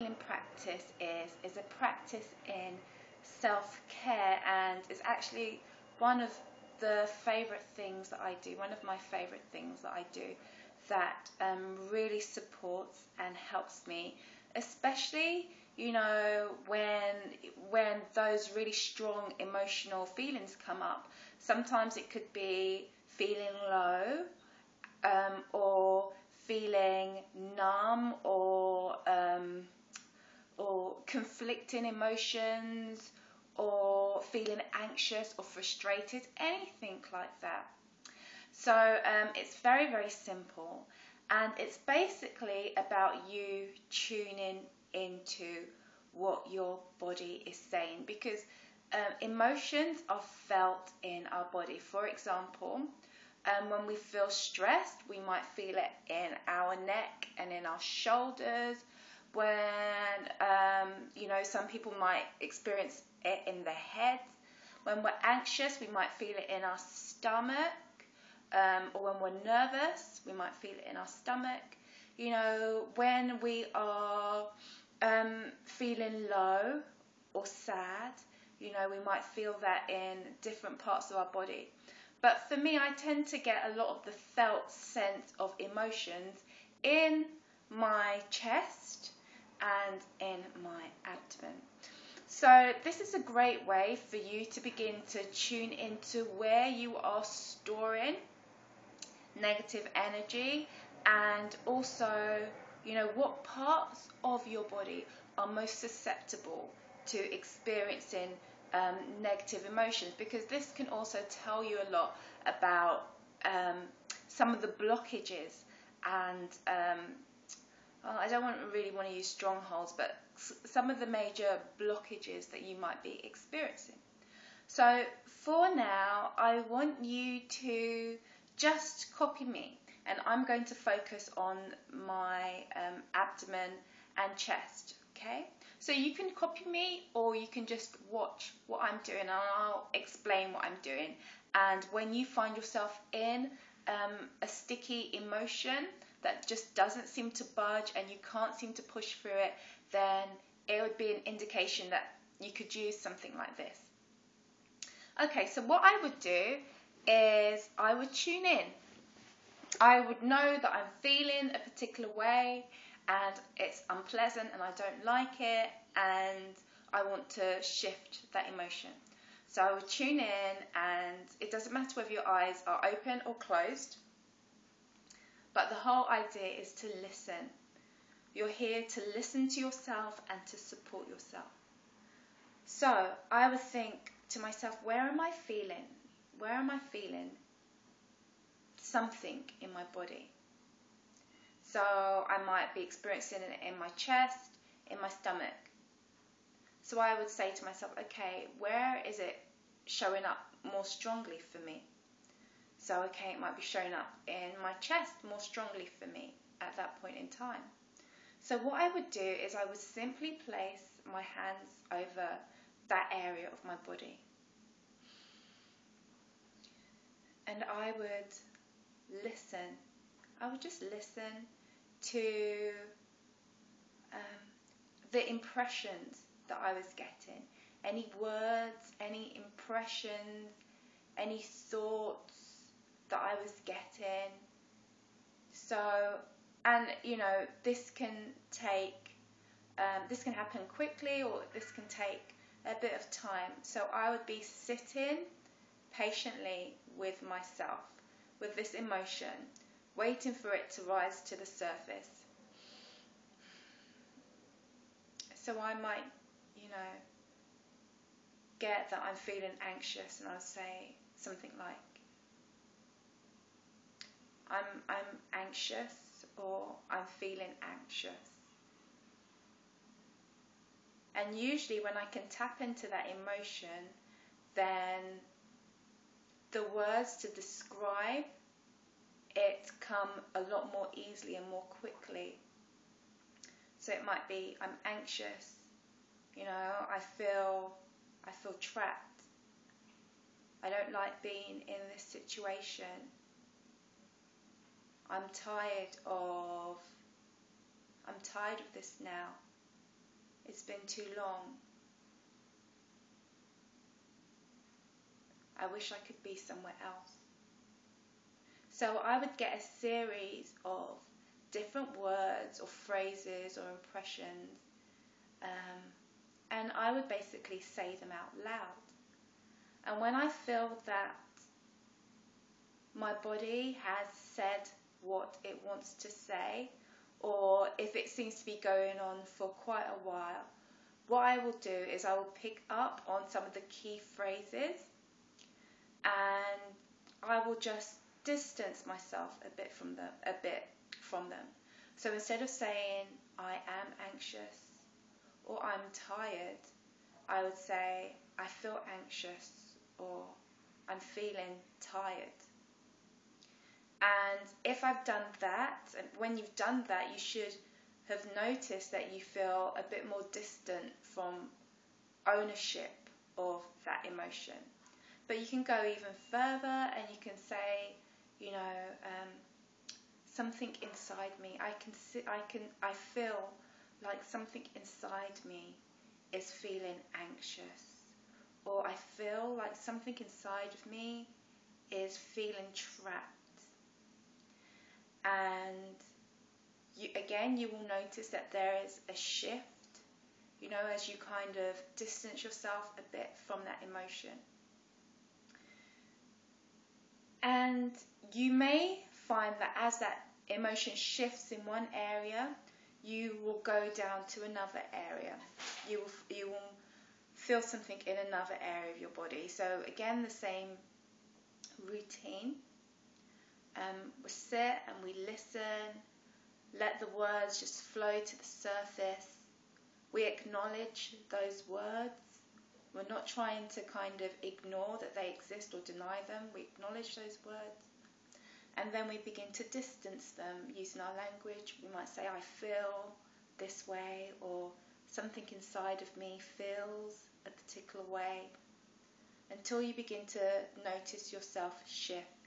healing practice is a practice in self-care, and is actually one of the favorite things that I do, one of my favorite things that I do that really supports and helps me, especially when those really strong emotional feelings come up. Sometimes it could be feeling low, or feeling numb, or conflicting emotions, or feeling anxious or frustrated, anything like that. So it's very, very simple, and it's basically about you tuning into what your body is saying, because emotions are felt in our body. For example, when we feel stressed, we might feel it in our neck and in our shoulders. When some people might experience it in their heads. When we're anxious, we might feel it in our stomach, or when we're nervous, we might feel it in our stomach. When we are feeling low or sad, we might feel that in different parts of our body. But for me, I tend to get a lot of the felt sense of emotions in my chest and in my abdomen. So this is a great way for you to begin to tune into where you are storing negative energy, and also what parts of your body are most susceptible to experiencing negative emotions, because this can also tell you a lot about some of the blockages and I don't really want to use strongholds, but some of the major blockages that you might be experiencing. So for now, I want you to just copy me, and I'm going to focus on my abdomen and chest, okay? So you can copy me, or you can just watch what I'm doing, and I'll explain what I'm doing. And when you find yourself in a sticky emotion that just doesn't seem to budge and you can't seem to push through it, then it would be an indication that you could use something like this. Okay, so what I would do is I would tune in. I would know that I'm feeling a particular way and it's unpleasant and I don't like it, and I want to shift that emotion. So I would tune in, and it doesn't matter whether your eyes are open or closed, but the whole idea is to listen. You're here to listen to yourself and to support yourself. So I would think to myself, where am I feeling? Where am I feeling something in my body? So I might be experiencing it in my chest, in my stomach. So I would say to myself, okay, where is it showing up more strongly for me? So, okay, it might be showing up in my chest more strongly for me at that point in time. So what I would do is I would simply place my hands over that area of my body. And I would listen. I would just listen to the impressions that I was getting. Any words, any impressions, any thoughts that I was getting. So, and this can happen quickly, or this can take a bit of time. So I would be sitting patiently with myself, with this emotion, waiting for it to rise to the surface. So I might, get that I'm feeling anxious, and I'll say something like, I'm anxious, or I'm feeling anxious. And usually when I can tap into that emotion, then the words to describe it come a lot more easily and more quickly. So it might be, I'm anxious, I feel trapped. I don't like being in this situation. I'm tired of this now. It's been too long. I wish I could be somewhere else. So I would get a series of different words or phrases or impressions, and I would basically say them out loud. And when I feel that my body has said what it wants to say, or if it seems to be going on for quite a while, what I will do is I will pick up on some of the key phrases, and I will just distance myself a bit from them. So instead of saying I am anxious or I'm tired, I would say I feel anxious or I'm feeling tired. And if I've done that, and when you've done that, you should have noticed that you feel a bit more distant from ownership of that emotion. But you can go even further and you can say, something inside me. I feel like something inside me is feeling anxious, or I feel like something inside of me is feeling trapped. And you will notice that there is a shift, as you kind of distance yourself a bit from that emotion. And you may find that as that emotion shifts in one area, you will go down to another area. You will feel something in another area of your body. So again, the same routine. We sit and we listen, let the words just flow to the surface. We acknowledge those words. We're not trying to kind of ignore that they exist or deny them. We acknowledge those words. And then we begin to distance them using our language. We might say, I feel this way, or something inside of me feels a particular way, until you begin to notice yourself shift.